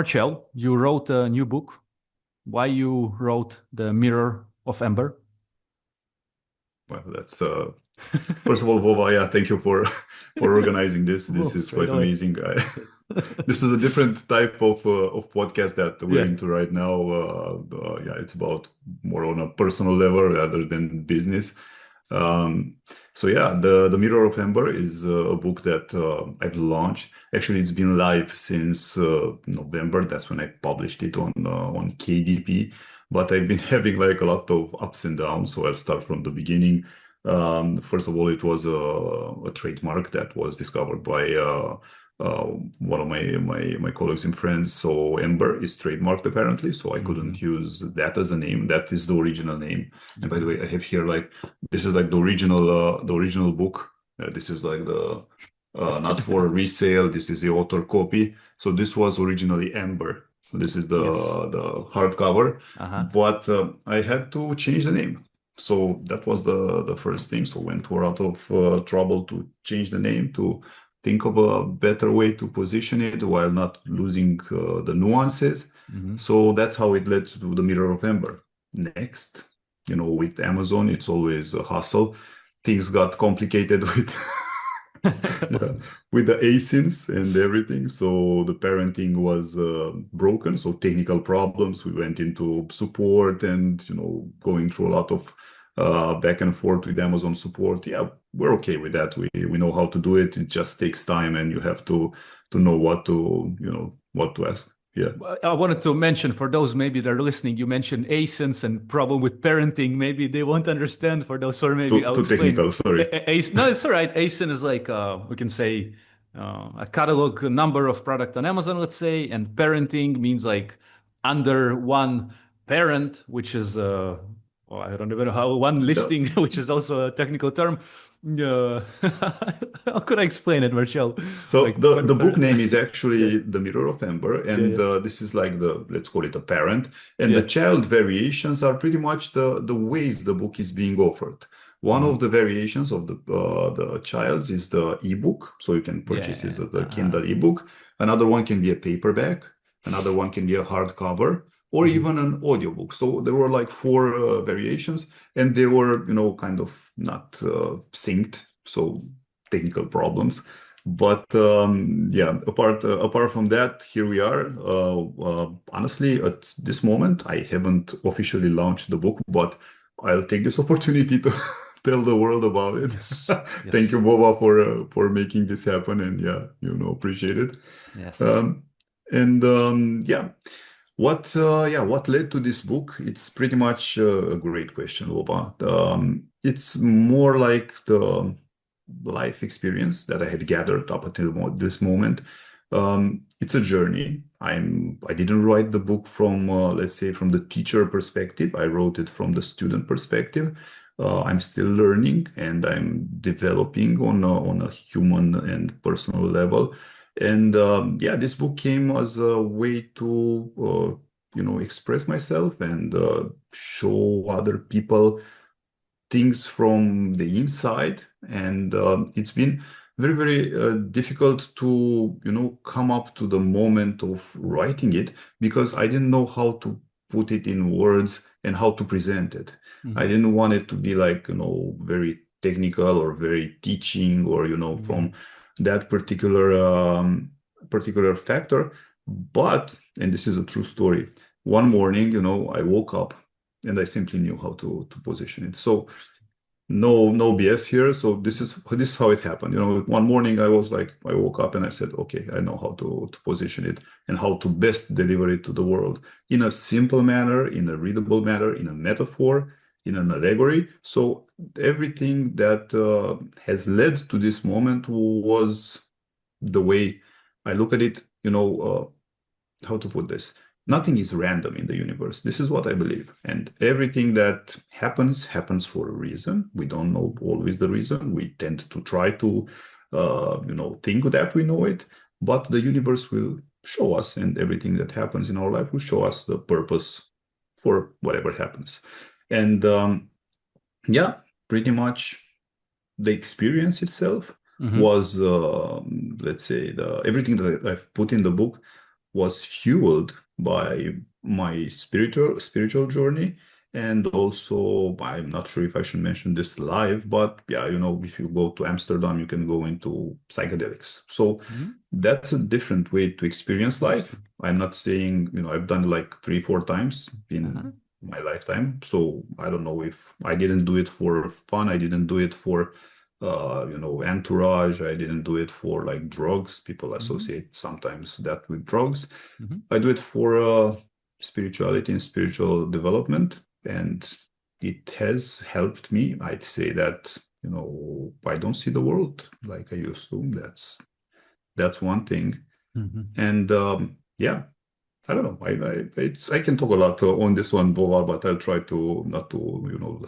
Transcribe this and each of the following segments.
Marcel, you wrote a new book. Why you wrote The Mirror of Ember? Well, that's first of all, Vova, yeah, thank you for for organizing this. This Oh, is straight quite away. amazing. This is a different type of podcast that we're Yeah. into right now. Yeah, it's about more on a personal level rather than business. Um, so yeah, the Mirror of Ember is a book that I've launched. Actually, it's been live since November. That's when I published it on KDP. But I've been having like a lot of ups and downs. So I'll start from the beginning. First of all, it was a trademark that was discovered by uh, one of my colleagues and friends. So Ember is trademarked apparently, so I Hmm. couldn't use that as a name. That is the original name. And by the Hmm. way, I have here like this is like the original book. This is like the not for resale. This is the author copy. So this was originally Ember. So this is Yes. the hardcover, Uh-huh. but I had to change the name. So that was the first thing. So went to a lot of trouble to change the name to think of a better way to position it while not losing the nuances. Hmm. So that's how it led to the Mirror of Ember. Next, with Amazon, it's always a hustle. Things got complicated with yeah, with the ASINs and everything. So the parenting was broken. So technical problems. We went into support and going through a lot of back and forth with Amazon support. Yeah, we're okay with that. We know how to do it. It just takes time, and you have to know what to ask. Yeah. I wanted to mention for those maybe that are listening, you mentioned ASINs and problem with parenting. Maybe they won't understand for those, or maybe I'll Too explain. technical. Sorry. No, it's all right. ASIN is like we can say a catalog number of product on Amazon, let's say, and parenting means like under one parent, which is well, I don't even know how one The listing, which is also a technical term. Uh, how could I explain it, Marcel? So Like the one the book parent. name is Yeah, actually The Mirror of Ember, yeah, and yeah, this is like the let's call it a parent, and the yeah. child variations are pretty much the ways the book is being offered. One of Mhm. the variations of the child's is the ebook, so you can purchase it Yeah. as the Kindle ebook. Another one can be a paperback. Another one can be a hardcover, or Mhm. even an audiobook. So there were like four variations, and they were kind of not synced, so technical problems. But yeah, apart from that, here we are. Honestly, at this moment, I haven't officially launched the book, but I'll take this opportunity to tell the world about it. Yes. Thank Yes. you, Boba, for making this happen, and yeah, appreciate it. Yes. Um, and yeah, what led to this book? It's pretty much a great question, Boba. It's more like the life experience that I had gathered up until this moment. It's a journey. I didn't write the book from let's say from the teacher perspective. I wrote it from the student perspective. I'm still learning and I'm developing on a human and personal level. And yeah, this book came as a way to express myself and show other people things from the inside. And it's been very, very difficult to, come up to the moment of writing it because I didn't know how to put it in words and how to present it. I Mhm. didn't want it to be like, very technical or very teaching or, from Mhm. that particular factor. But, and this is a true story, one morning, I woke up and I simply knew how to position it. So Interesting. no BS here. So this is how it happened. One morning I woke up and I said, okay, I know how to position it and how to best deliver it to the world in a simple manner, in a readable manner, in a metaphor, in an allegory. So everything that has led to this moment was the way I look at it. How to put this? Nothing is random in the universe. This is what I believe. And everything that happens for a reason. We don't know always the reason. We tend to try to, think that we know it, but the universe will show us, and everything that happens in our life will show us the purpose for whatever happens. And yeah, pretty much the experience itself Mhm. was, let's say, the everything that I've put in the book. was fueled by my spiritual journey, and also I'm not sure if I should mention this live, but yeah, if you go to Amsterdam, you can go into psychedelics. So Mhm. that's a different way to experience life. Interesting. I'm not saying, I've done it like 3, 4 times Uh-huh. in my lifetime. So I don't know if I didn't do it for fun. I didn't do it for, entourage. I didn't do it for like drugs. People Mhm. associate sometimes that with drugs. Mhm. I do it for spirituality and spiritual development, and it has helped me. I'd say that, I don't see the world like I used to. That's one thing. Mhm. And yeah, I don't know. I can talk a lot on this one, Boval, but I'll try to not to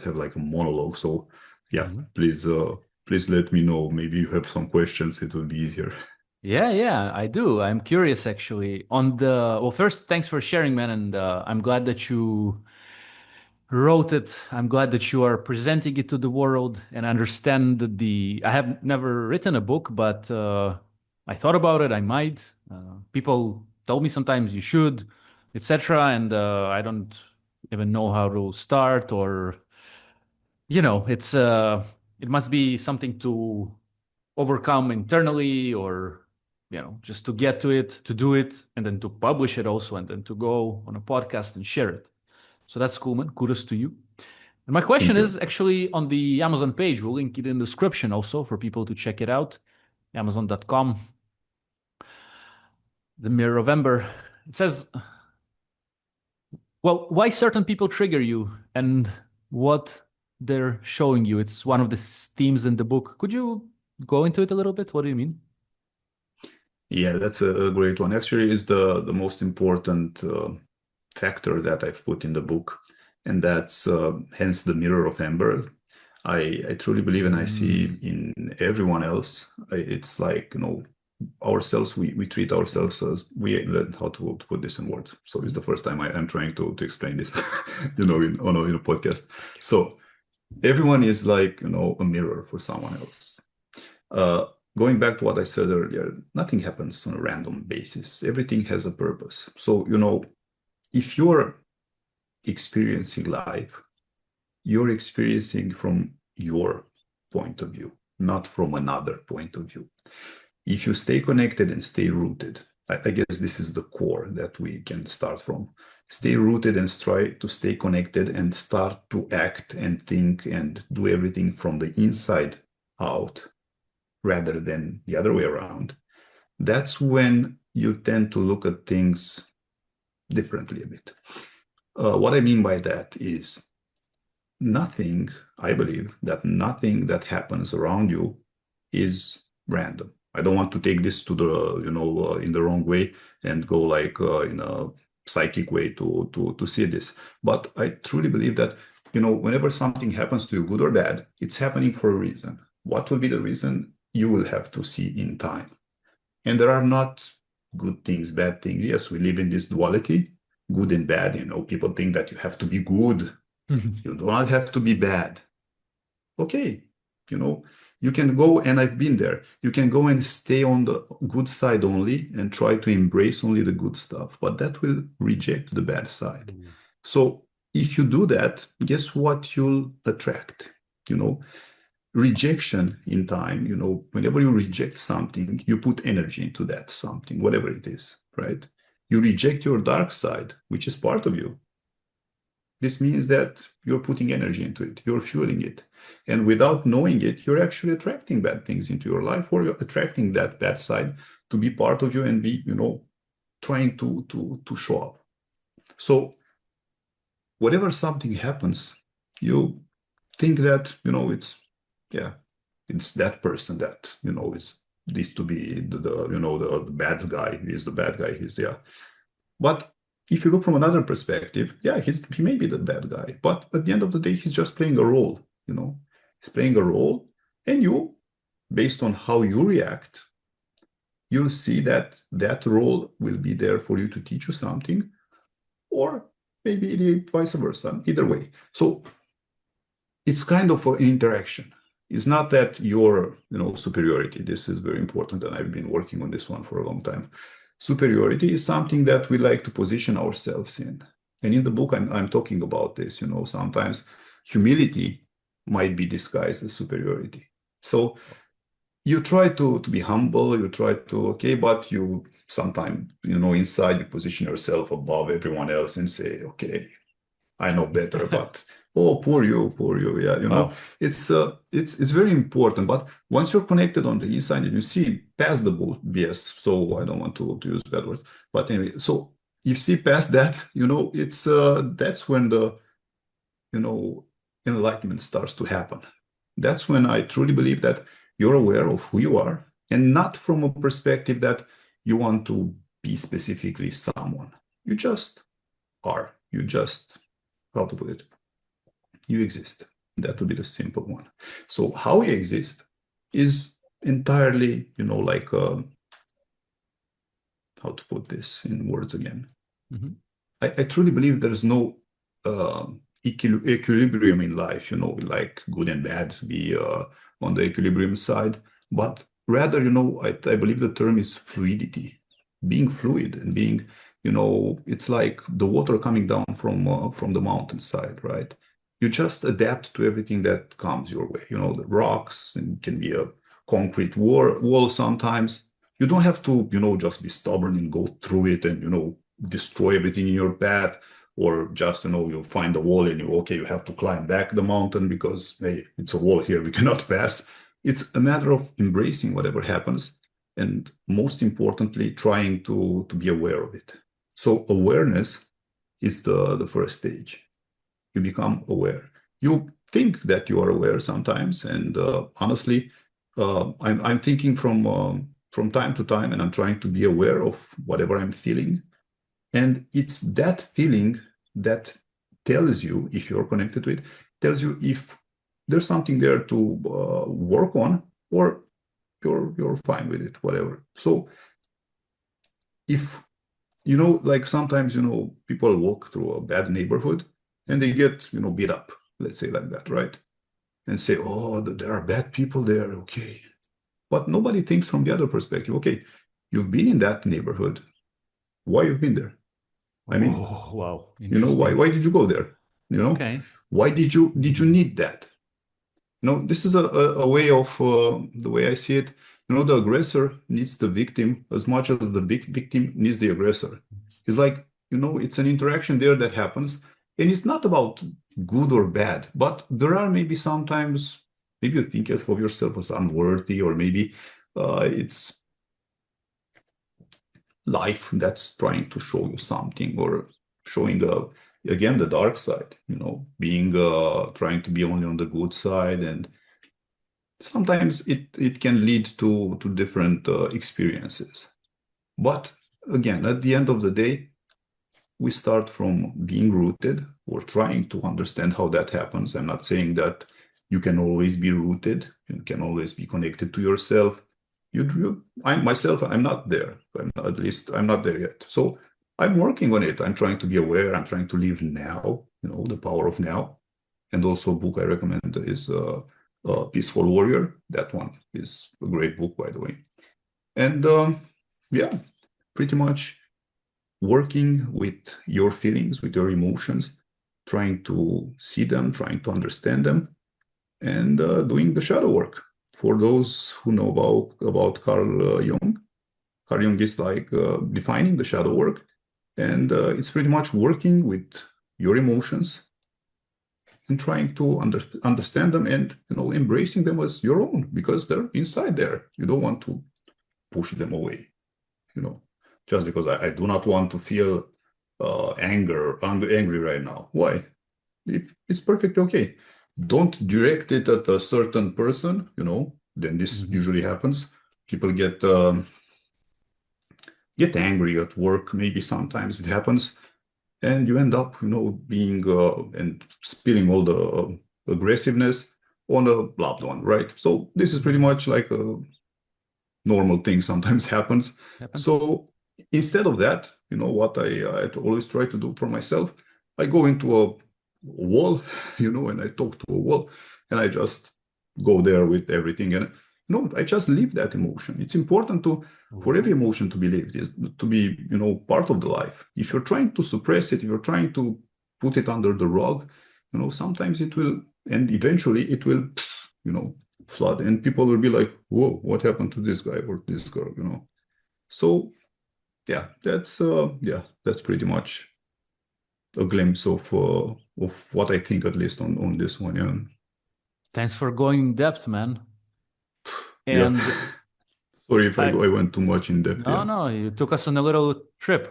have like a monologue. So yeah, Mhm. please let me know. Maybe you have some questions. It will be easier. Yeah, yeah, I do. I'm curious actually on the, well, first, thanks for sharing, man. And I'm glad that you wrote it. I'm glad that you are presenting it to the world and understand I have never written a book, but I thought about it. I might. People told me sometimes you should, etc. And I don't even know how to start, or, it must be something to overcome internally, or just to get to it, to do it, and then to publish it also, and then to go on a podcast and share it. So that's cool, man. Kudos to you. And my question Thank you. is actually on the Amazon page. We'll link it in the description also for people to check it out. Amazon.com, the Mirror of Ember. It says, well, why certain people trigger you and what they're showing you. It's one of the themes in the book. Could you go into it a little bit? What do you mean? Yeah, that's a great one. Actually, is the most important factor that I've put in the book, and that's hence the Mirror of Ember. I truly believe, and I see Mm. in everyone else, it's like, ourselves, we treat ourselves as we learn how to put this in words. So it's the first time I'm trying to explain this, in a podcast. So everyone is like, a mirror for someone else. Uh, Going back to what I said earlier, nothing happens on a random basis. Everything has a purpose. So, if you're experiencing life, you're experiencing from your point of view, not from another point of view. If you stay connected and stay rooted, I guess this is the core that we can start from. Stay rooted and try to stay connected and start to act and think and do everything from the inside out rather than the other way around. That's when you tend to look at things differently a bit. What I mean by that is nothing, I believe that nothing that happens around you is random. I don't want to take this to the, in the wrong way and go like in a psychic way to see this. But I truly believe that, whenever something happens to you, good or bad, it's happening for a reason. What will be the reason? You will have to see in time. And there are not good things, bad things. Yes, we live in this duality, good and bad. People think that you have to be good. You do not have to be bad. Okay, you know, you can go, and I've been there. You can go and stay on the good side only and try to embrace only the good stuff, but that will reject the bad side. So if you do that, guess what you'll attract? You know, rejection in time, whenever you reject something, you put energy into that something, whatever it is, right? You reject your dark side, which is part of you. This means that you're putting energy into it, you're fueling it. And without knowing it, you're actually attracting bad things into your life, or you're attracting that bad side to be part of you and be, trying to show up. So whenever something happens, you think that, yeah, it's that person that, is needs to be the bad guy. He's the bad guy. He's, yeah. But if you look from another perspective, yeah, he may be the bad guy, but at the end of the day, he's just playing a role, he's playing a role, and you, based on how you react, you'll see that that role will be there for you to teach you something, or maybe the vice versa, either way. So it's kind of an interaction. It's not that your, superiority. This is very important, and I've been working on this one for a long time. superiority is something that we like to position ourselves in. And in the book, I'm talking about this, sometimes humility might be disguised as superiority. So you try to be humble, you try to, okay, but you sometimes, inside you position yourself above everyone else and say, okay, I know better, but oh, poor you. Yeah, Wow. it's very important. But once you're connected on the inside and you see past the BS, so I don't want to use bad words, but anyway, so you see past that, it's that's when the enlightenment starts to happen. That's when I truly believe that you're aware of who you are, and not from a perspective that you want to be specifically someone. You just are. You just, how to put it? You exist. That would be the simple one. So how you exist is entirely, like how to put this in words again. Mm-hmm. I truly believe there's no equilibrium in life, like good and bad to be on the equilibrium side, but rather, I believe the term is fluidity, being fluid and being, it's like the water coming down from the mountainside, right? You just adapt to everything that comes your way, the rocks, and it can be a concrete wall sometimes. You don't have to, just be stubborn and go through it and, destroy everything in your path, or just, you find a wall and you have to climb back the mountain because, hey, it's a wall here, we cannot pass. It's a matter of embracing whatever happens, and most importantly, trying to be aware of it. So awareness is the first stage. You become aware. You think that you are aware sometimes, and honestly, I'm thinking from time to time, and I'm trying to be aware of whatever I'm feeling. And it's that feeling that tells you, if you're connected to it, tells you if there's something there to work on, or you're fine with it, whatever. So if, like sometimes, people walk through a bad neighborhood and they get, beat up, let's say like that, right? And say, oh, there are bad people there, okay. But nobody thinks from the other perspective, okay, you've been in that neighborhood. Why you've been there? I mean, Oh, wow. why Interesting. did you go there? Okay. Why did you need that? This is a way of the way I see it. The aggressor needs the victim as much as the big victim needs the aggressor. It's like, it's an interaction there that happens, and it's not about good or bad, but there are maybe sometimes, maybe you think of yourself as unworthy, or maybe it's life that's trying to show you something, or showing again the dark side, being trying to be only on the good side, and sometimes it can lead to different experiences. But again, at the end of the day, we start from being rooted, or trying to understand how that happens. I'm not saying that you can always be rooted, you can always be connected to yourself. I'm not there. At least I'm not there yet. So I'm working on it. I'm trying to be aware. I'm trying to live now, the power of now. And also a book I recommend is Peaceful Warrior. That one is a great book, by the way. And yeah, pretty much working with your feelings, with your emotions, trying to see them, trying to understand them, and doing the shadow work. For those who know about Carl Jung, Carl Jung is like defining the shadow work, and it's pretty much working with your emotions and trying to understand them, and embracing them as your own, because they're inside there. You don't want to push them away, just because I do not want to feel angry right now. Why? If it's perfectly okay. Don't direct it at a certain person, then this Mhm. usually happens. People get angry at work, maybe sometimes it happens, and you end up, being and spilling all the aggressiveness on a loved one, right? So this is pretty Mhm. much like a normal thing, sometimes happens. Happens. So instead of that, what I always try to do for myself, I go into a wall, and I talk to a wall, and I just go there with everything. And no, I just live that emotion. It's important for every emotion to be lived, to be, part of the life. If you're trying to suppress it, if you're trying to put it under the rug, sometimes it will, and eventually it will, flood, and people will be like, whoa, what happened to this guy or this girl? So yeah, that's pretty much a glimpse of what I think, at least on this one. Yeah. Thanks for going in depth, man. Yeah. And Sorry if I I, went too much in depth. no, Yeah. no, you took us on a little trip.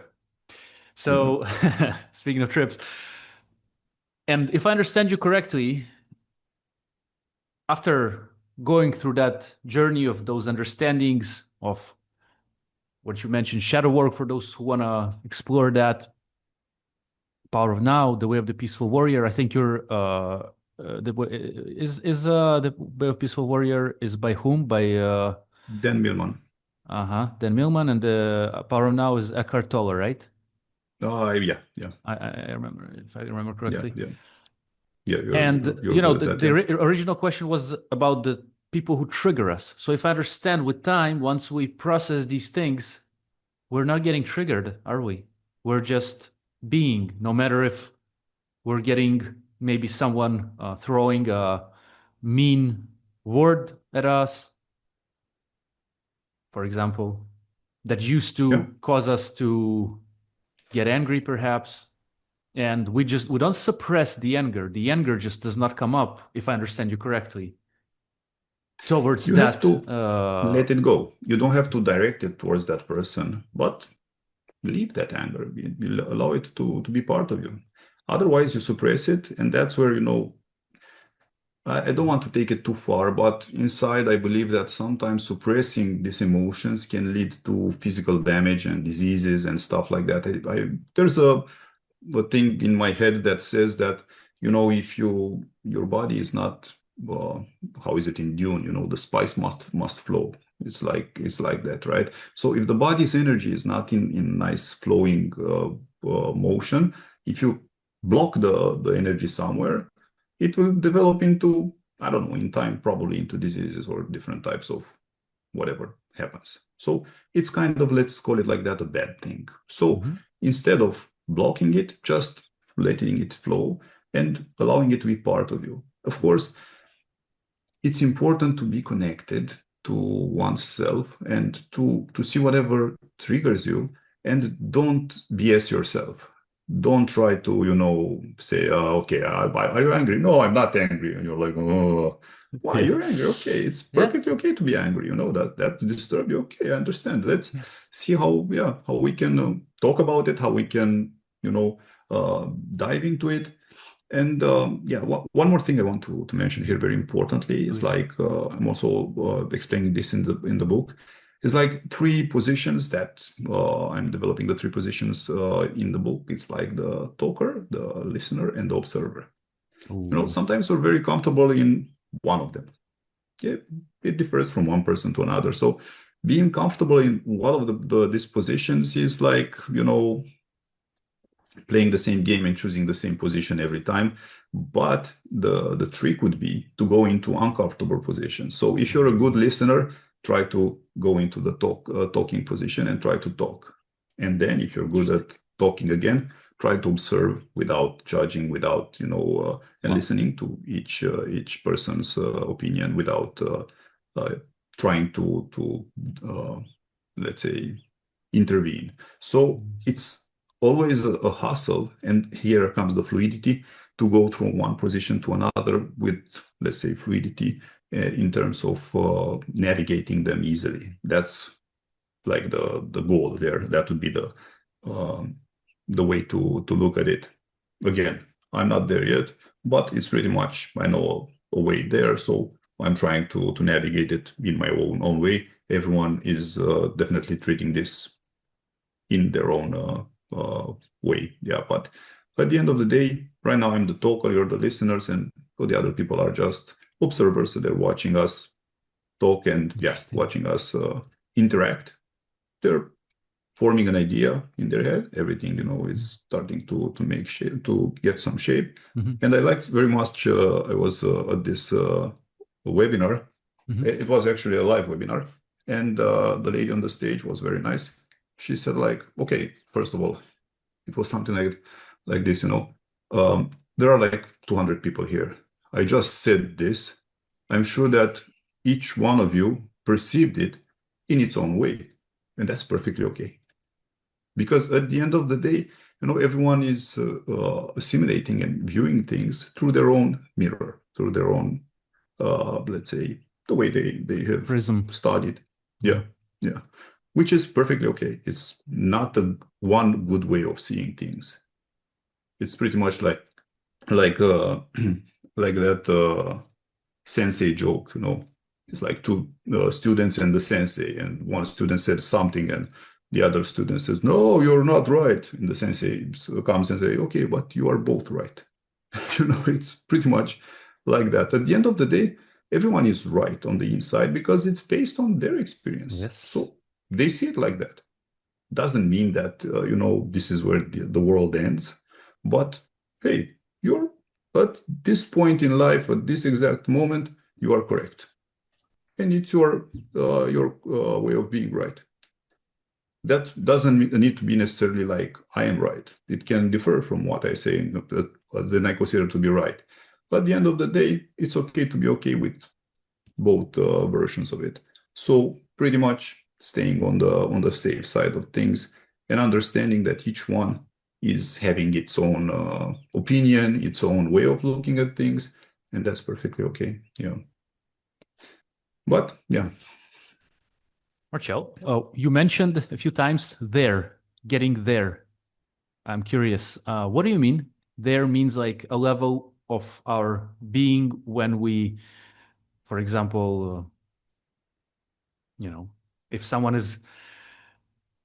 Yeah. So, speaking of trips, and if I understand you correctly, after going through that journey of those understandings of what you mentioned, shadow work for those who want to explore that, power of now, the way of the peaceful warrior. I think you're the way of peaceful warrior is by whom? By Dan Millman. Dan Millman, and the power of now is Eckhart Tolle, right? Yeah, yeah, I remember, if I remember yeah, correctly. yeah, yeah. And You're good at that. the Yeah. original question was about the people who trigger us. So if I understand, with time, once we process these things, we're not getting triggered, are we? We're just being, no matter if we're getting maybe someone throwing a mean word at us, for example, that used Yeah. to cause us to get angry, perhaps. And we don't suppress the anger. The anger just does not come up, if I understand you correctly, towards You have that. to let it go. You don't have to direct it towards that person, but leave that anger. Allow it to be part of you. Otherwise, you suppress it, and that's where, I don't want to take it too far, but inside, I believe that sometimes suppressing these emotions can lead to physical damage and diseases and stuff like that. There's a thing in my head that says that, if your body is not, how is it in Dune? The spice must flow. It's like that, right? So if the body's energy is not in nice flowing motion, if you block the energy somewhere, it will develop into, I don't know, in time, probably into diseases or different types of whatever happens. So it's kind of, let's call it like that, a bad thing. So Mhm. instead of blocking it, just letting it flow and allowing it to be part of you. Of course, it's important to be connected to oneself and to see whatever triggers you, and don't BS yourself. Don't try to, say, okay, are you angry? No, I'm not angry. And you're like, oh, why? Yeah. You're angry. Okay, it's Yeah. perfectly okay to be angry. That disturb you. Okay, I understand. Let's Yes. see how we can talk about it, how we can, dive into it. And one more thing I want to mention here very importantly is Please. like, I'm also explaining this in the book. It's like three positions that I'm developing the three positions in the book. It's like the talker, the listener, and the observer. Ooh. Sometimes we're very comfortable in one of them. Yeah, it differs from one person to another. So being comfortable in one of these positions is like, playing the same game and choosing the same position every time. But the trick would be to go into uncomfortable positions. So if you're a good listener, try to go into the talking position and try to talk. And then if you're good at talking again, try to observe without judging, without, and Wow. listening to each person's opinion without trying to let's say, intervene. So it's always a hustle, and here comes the fluidity, to go from one position to another with, let's say, fluidity in terms of navigating them easily. That's like the goal there. That would be the way to look at it. Again, I'm not there yet, but it's pretty much, I know a way there, so I'm trying to navigate it in my own way. Everyone is definitely treating this in their own way. Yeah, but at the end of the day, right now I'm the talker, you're the listeners, and the other people are just observers. So they're watching us talk and Interesting. watching us interact. They're forming an idea in their head. Everything, is starting to make shape, to get some shape. Mhm. And I liked very much. I was at this webinar It was actually a live webinar, and the lady on the stage was very nice. She said, like, okay, first of all, it was something like this, there are like 200 people here. I just said this. I'm sure that each one of you perceived it in its own way, and that's perfectly okay. Because at the end of the day, everyone is assimilating and viewing things through their own mirror, through their own, let's say, the way they have Prism. studied. Yeah, yeah, which is perfectly okay. It's not one good way of seeing things. It's pretty much like like that sensei joke, It's like two students and the sensei, and one student said something, and the other student says, "No, you're not right." And the sensei comes and say, "Okay, but you are both right." It's pretty much like that. At the end of the day, everyone is right on the inside because it's based on their experience. Yes. So they see it like that. Doesn't mean that, this is where the world ends. But hey, you're at this point in life, at this exact moment, you are correct. And it's your way of being right. That doesn't need to be necessarily like, I am right. It can differ from what I say, then I consider to be right. But at the end of the day, it's okay to be okay with both versions of it. So pretty much staying on the safe side of things and understanding that each one is having its own opinion, its own way of looking at things, and that's perfectly okay. Yeah. But yeah. Marcel, you mentioned a few times there, getting there. I'm curious, what do you mean? There means like a level of our being when we, for example, if someone is,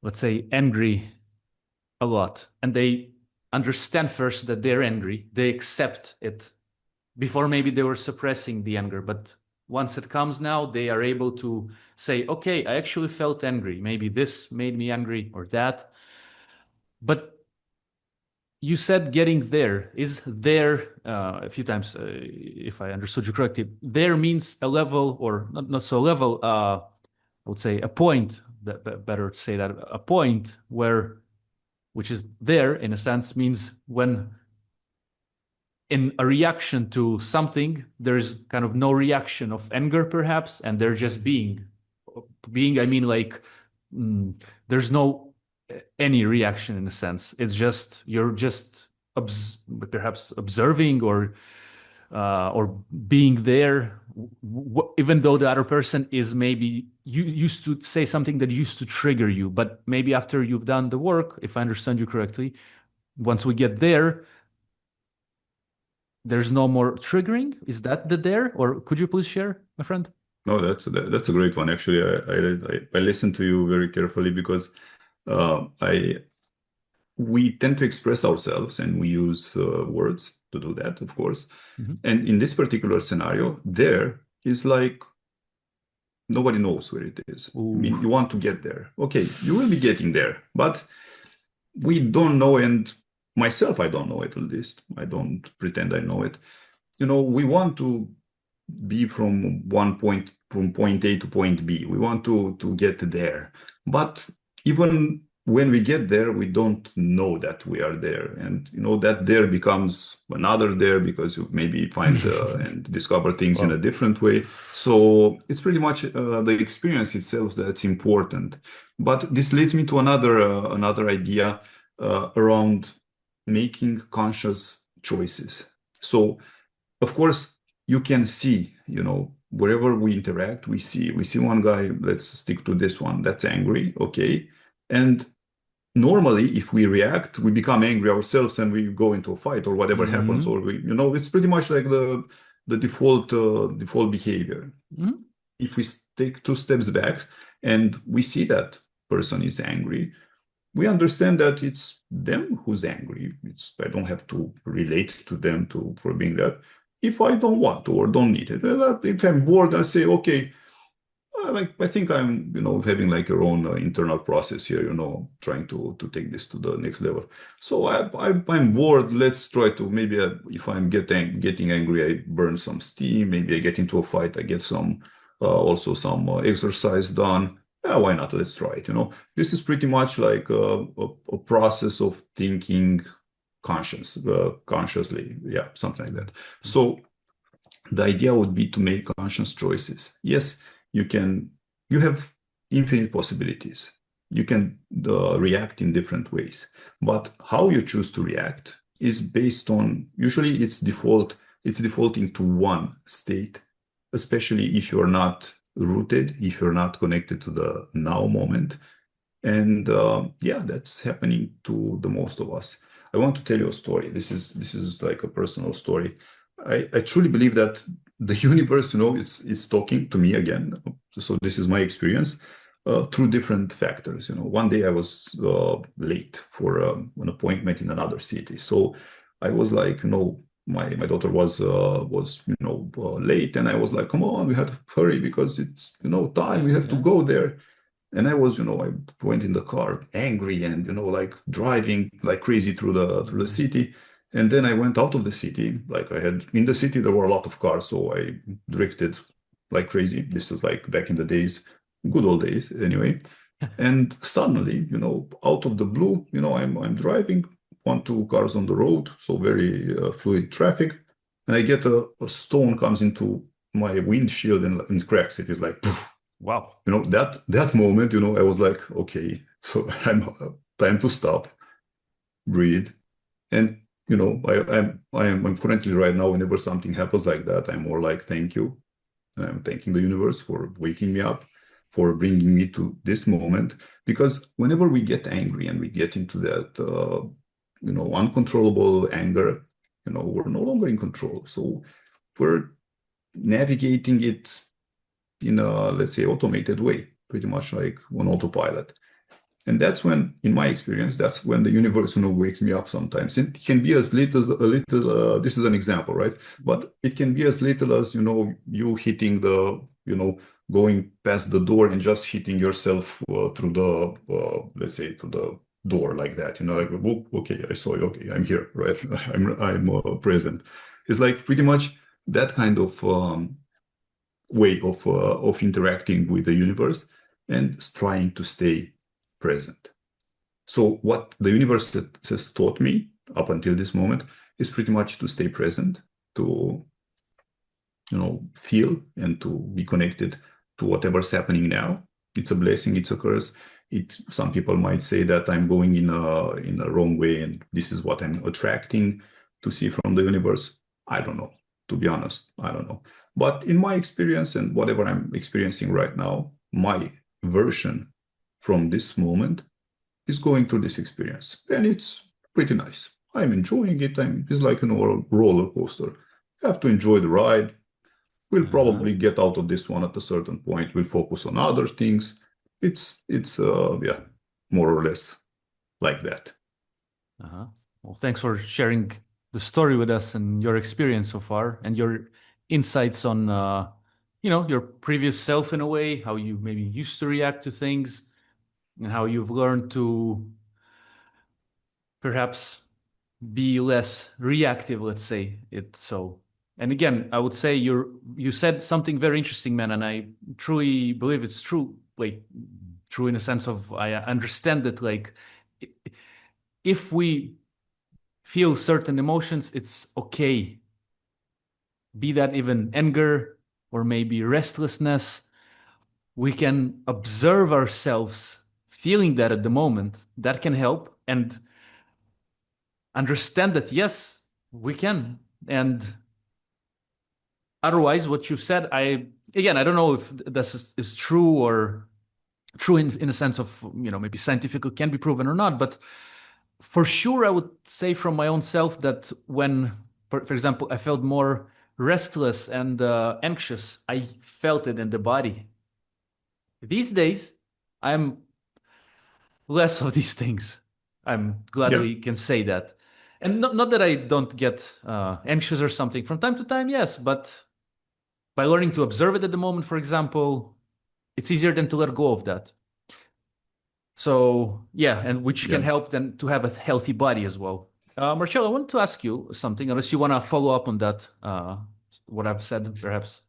let's say, angry a lot and they understand first that they're angry, they accept it. Before maybe they were suppressing the anger, but once it comes now, they are able to say, okay, I actually felt angry. Maybe this made me angry or that. But you said getting there. Is there, a few times, if I understood you correctly, there means a level, or not so a level, I would say a point, better to say that, a point where, which is there in a sense, means when in a reaction to something, there's kind of no reaction of anger, perhaps, and they're just being. Being, I mean, like, there's no any reaction in a sense. It's just you're just perhaps observing or being there, even though the other person is maybe you used to say something that used to trigger you, but maybe after you've done the work, if I understand you correctly, once we get there, there's no more triggering. Is that the there, or could you please share, my friend? No, that's a great one. Actually, I listened to you very carefully because we tend to express ourselves and we use words to do that, of course. And in this particular scenario, there is like nobody knows where it is. Ooh. I mean, you want to get there. Okay, you will be getting there, but we don't know, and myself, I don't know it at least. I don't pretend I know it. We want to be from point A to point B. We want to get there. But even when we get there, we don't know that we are there. And that there becomes another there because you maybe find and discover things in a different way. So it's pretty much the experience itself that's important. But this leads me to another idea around making conscious choices. So, of course, you can see, wherever we interact, we see one guy, let's stick to this one, that's angry, okay? And normally, if we react, we become angry ourselves and we go into a fight or whatever happens, or it's pretty much like the default behavior. If we take 2 steps back and we see that person is angry, we understand that it's them who's angry. I don't have to relate to them for being that. If I don't want to or don't need it, if I'm bored, I say, okay, I think I'm, having like your own internal process here, trying to take this to the next level. So I'm bored. Let's try to if I'm getting angry, I burn some steam. Maybe I get into a fight. I get some also some exercise done. Yeah, why not? Let's try it. This is pretty much like a process of thinking consciously. Yeah, something like that. So the idea would be to make conscious choices. Yes, you have infinite possibilities. You can react in different ways, but how you choose to react is based on, usually it's defaulting to one state, especially if you're not rooted, if you're not connected to the now moment. And yeah, that's happening to the most of us. I want to tell you a story. This is like a personal story. I truly believe that the universe, is talking to me again. So this is my experience through different factors. One day I was late for an appointment in another city. So I was like, my daughter was late, and I was like, come on, we have to hurry because it's time. We have to Yeah. go there. And I was, I went in the car angry and, like driving like crazy through the city. And then I went out of the city. Like in the city, there were a lot of cars. So I drifted like crazy. This is like back in the days, good old days anyway. And suddenly, out of the blue, I'm driving, 1, 2 cars on the road. So very fluid traffic. And I get a stone comes into my windshield and cracks it. It's like, poof. Wow. That moment, I was like, okay, so I'm time to stop, breathe, and I'm currently right now. Whenever something happens like that, I'm more like, thank you, and I'm thanking the universe for waking me up, for bringing me to this moment. Because whenever we get angry and we get into that, uncontrollable anger, we're no longer in control. So we're navigating it in a, let's say, automated way, pretty much like on autopilot. And that's when, in my experience, that's when the universe, wakes me up sometimes. It can be as little as a little, this is an example, right? But it can be as little as, you hitting the, going past the door and just hitting yourself through the, let's say, to the door like that, like, oh, okay, I saw you, okay, I'm here, right? I'm present. It's like pretty much that kind of way of interacting with the universe and trying to stay present. So what the universe has taught me up until this moment is pretty much to stay present, to feel and to be connected to whatever's happening now. It's a blessing, it's a curse. Some people might say that I'm going in a wrong way and this is what I'm attracting to see from the universe. I don't know. To be honest, I don't know. But in my experience and whatever I'm experiencing right now, my version from this moment is going through this experience. And it's pretty nice. I'm enjoying it. It's like a roller coaster. You have to enjoy the ride. We'll probably get out of this one at a certain point. We'll focus on other things. It's yeah, more or less like that. Well, thanks for sharing the story with us and your experience so far and your insights on, your previous self in a way, how you maybe used to react to things and how you've learned to perhaps be less reactive, let's say it so. And again, I would say you said something very interesting, man, and I truly believe it's true. Like true in a sense of I understand that like if we feel certain emotions, it's okay. Be that even anger or maybe restlessness, we can observe ourselves feeling that at the moment. That can help and understand that yes, we can. And otherwise, what you've said, I don't know if this is true or true in a sense of maybe scientifically can be proven or not, but for sure I would say from my own self that when, for example, I felt more restless and anxious, I felt it in the body. These days, I'm less of these things. I'm glad Yeah, we can say that. And not that I don't get anxious or something from time to time, yes, but by learning to observe it at the moment, for example, it's easier than to let go of that. So yeah, and which can yeah. help then to have a healthy body as well. Marcel, I want to ask you something, unless you want to follow up on that, what I've said, perhaps.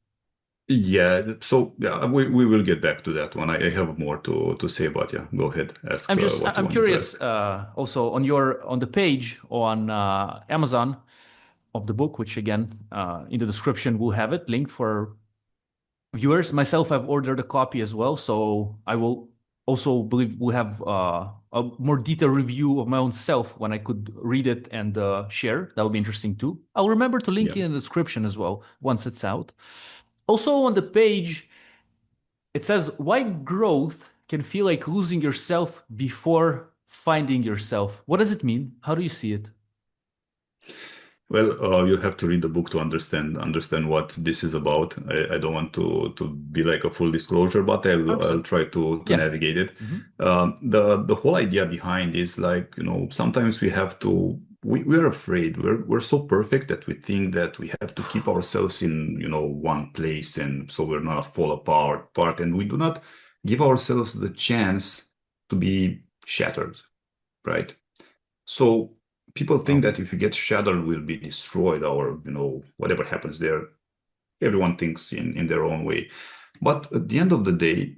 Yeah, so yeah, we will get back to that one. I have more to say, but yeah, go ahead, ask what you I'm wanted to curious, ask. also on the page on Amazon of the book, which again, in the description we'll have it linked for viewers. Myself, I've ordered a copy as well, so I will also believe we'll have a more detailed review of my own self when I could read it and share. That would be interesting too. I'll remember to link Yeah. it in the description as well once it's out. Also on the page, it says why growth can feel like losing yourself before finding yourself. What does it mean? How do you see it? Well, you'll have to read the book to understand what this is about. I don't want to be like a full disclosure, but I'll Absolutely. try to Yeah. navigate it. Hmm. The whole idea behind is like, sometimes we have to we're afraid. We're so perfect that we think that we have to keep ourselves in, one place, and so we're not fall apart, and we do not give ourselves the chance to be shattered, right? So people think Wow. that if you get shattered, we'll be destroyed, or whatever happens there. Everyone thinks in their own way. But at the end of the day,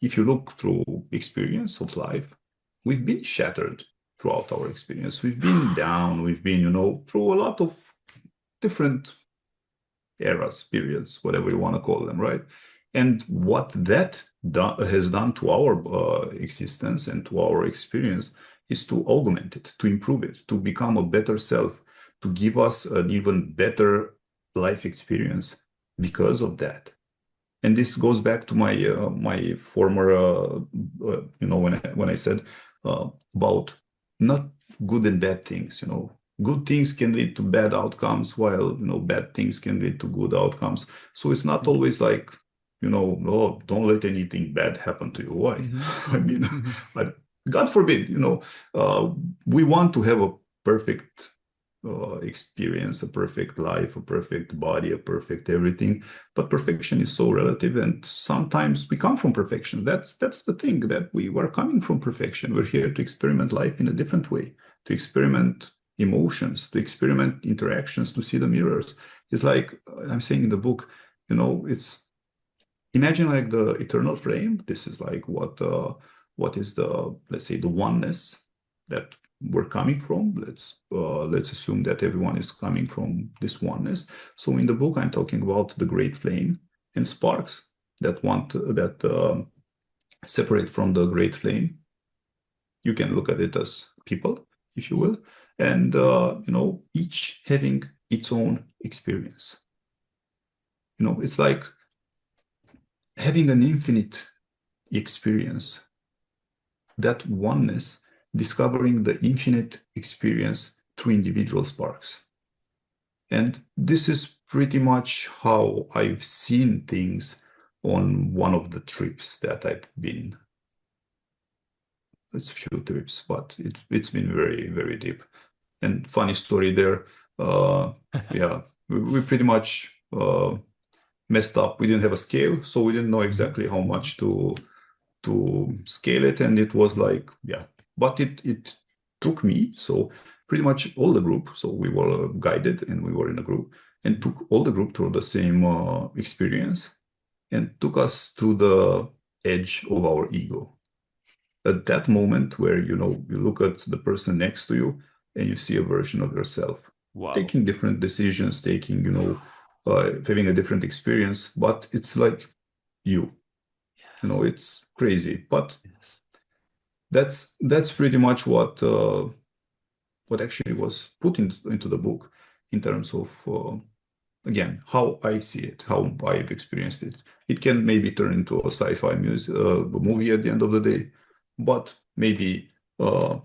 if you look through experience of life, we've been shattered throughout our experience. We've been down, we've been, through a lot of different eras, periods, whatever you want to call them, right? And what that has done to our existence and to our experience is to augment it, to improve it, to become a better self, to give us an even better life experience because of that. And this goes back to my former, when I said about not good and bad things. Good things can lead to bad outcomes, while bad things can lead to good outcomes. So it's not Mhm. always like, oh, don't let anything bad happen to you. Why? Mhm. I Mhm. mean, Mhm. I, God forbid, uh, we want to have a perfect experience, a perfect life, a perfect body, a perfect everything. But perfection is so relative, and sometimes we come from perfection. That's the thing, that we were coming from perfection. We're here to experiment life in a different way, to experiment emotions, to experiment interactions, to see the mirrors. It's like I'm saying in the book, it's imagine like the eternal flame. This is like what is the, let's say, the oneness that we're coming from. Let's assume that everyone is coming from this oneness. So in the book, I'm talking about the great flame and sparks that separate from the great flame. You can look at it as people, if you will, and each having its own experience. It's like having an infinite experience, that oneness, discovering the infinite experience through individual sparks. And this is pretty much how I've seen things on one of the trips that I've been. It's a few trips, but it's been very, very deep. And funny story there. Uh, yeah, we pretty much messed up. We didn't have a scale, so we didn't know Mhm. exactly how Mhm. much to scale it, and it was like, yeah, but it took me, so pretty much all the group, so we were guided and we were in a group, and Mhm. took all the group through the same experience, and took us to the edge of our ego, at that moment where you look at the person next to you and you see a version of yourself Wow. taking different decisions, taking having a different experience, but it's like you Yes. it's crazy, but Yes. that's pretty much what actually was put into the book, in terms of again, how I see it, how I've experienced it. It can maybe turn into a sci-fi movie at the end of the day, but maybe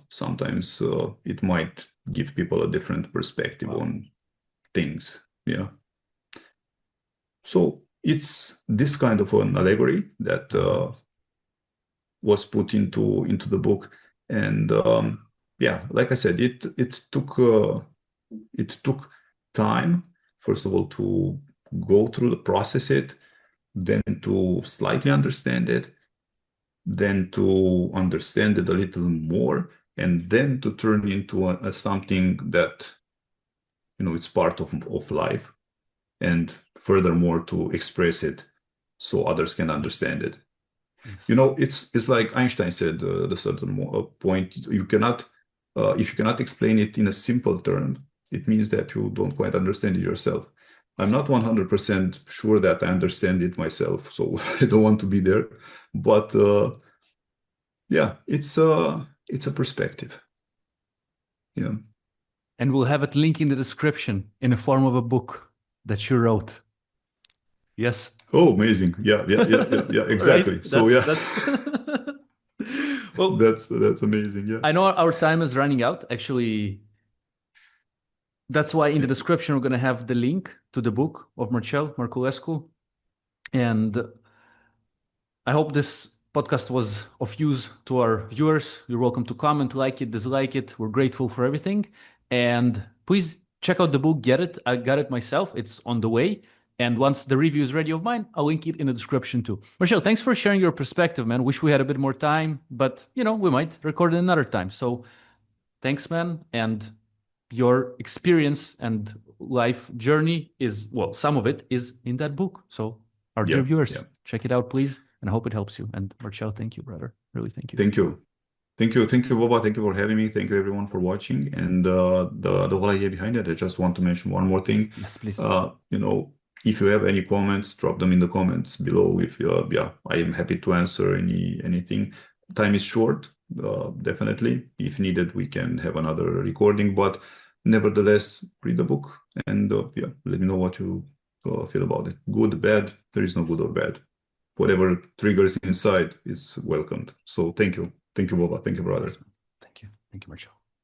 sometimes it might give people a different perspective Wow. on things. Yeah. So it's this kind of an allegory that Uh-huh. was put into the book, and yeah, like I said, it took time, first of all, to go through the process it, then to slightly understand it, then to understand it a little more, and then to turn into a something that it's part of life, and furthermore to express it so others can understand it. Yes. You know, it's like Einstein said at a certain point, you cannot, if you cannot explain it in a simple term, it means that you don't quite understand it yourself. I'm not 100% sure that I understand it myself, so I don't want to be there. But yeah, it's a perspective. Yeah. And we'll have it link in the description in the form of a book that you wrote. Yes. Oh, amazing. Yeah, yeah, yeah, yeah, yeah, Right? exactly. So yeah, That's well, that's amazing. Yeah. I know our time is running out. Actually, that's why in the description we're gonna have the link to the book of Marcel Marculescu. And I hope this podcast was of use to our viewers. You're welcome to comment, like it, dislike it. We're grateful for everything. And please check out the book, get it. I got it myself. It's on the way. And once the review is ready of mine, I'll link it in the description too. Marcel, thanks for sharing your perspective, man. Wish we had a bit more time, but we might record it another time. So thanks, man. And your experience and life journey is, well, some of it is in that book. So our dear Yeah, viewers, yeah. check it out, please. And I hope it helps you. And Marcel, thank you, brother. Really, thank you. Thank you. Thank you. Thank you, Boba. Thank you for having me. Thank you, everyone, for watching. And the whole idea behind it, I just want to mention one more thing. Yes, please. If you have any comments, drop them in the comments below. If yeah, I am happy to answer anything. Time is short, definitely. If needed, we can have another recording. But nevertheless, read the book and yeah, let me know what you feel about it. Good, bad. There is no good or bad. Whatever triggers inside is welcomed. So thank you. Thank you, Boba. Thank you, brother. Thank you. Thank you, Marcel.